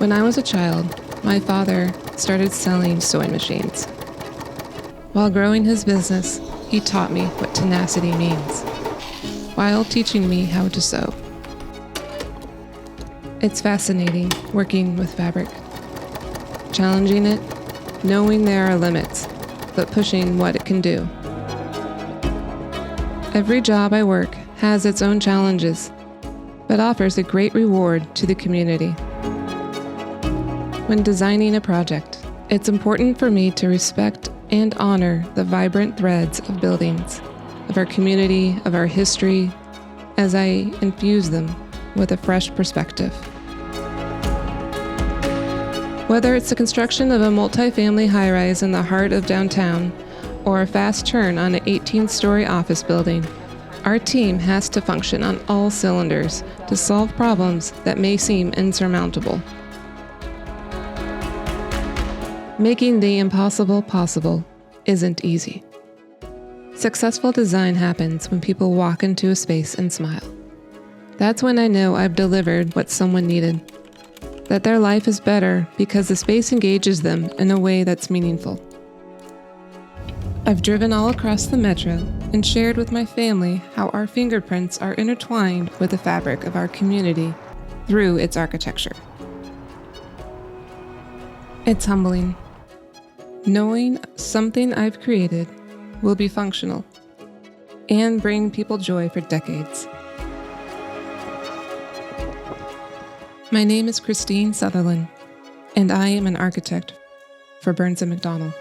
When I was a child, my father started selling sewing machines. While growing his business, he taught me what tenacity means, while teaching me how to sew. It's fascinating working with fabric, challenging it, knowing there are limits, but pushing what it can do. Every job I work has its own challenges, but offers a great reward to the community. When designing a project, it's important for me to respect and honor the vibrant threads of buildings, of our community, of our history, as I infuse them with a fresh perspective. Whether it's the construction of a multi-family high-rise in the heart of downtown or a fast turn on an 18-story office building, our team has to function on all cylinders to solve problems that may seem insurmountable. Making the impossible possible isn't easy. Successful design happens when people walk into a space and smile. That's when I know I've delivered what someone needed, that their life is better because the space engages them in a way that's meaningful. I've driven all across the metro and shared with my family how our fingerprints are intertwined with the fabric of our community through its architecture. It's humbling, knowing something I've created will be functional and bring people joy for decades. My name is Christine Sutherland, and I am an architect for Burns & McDonnell.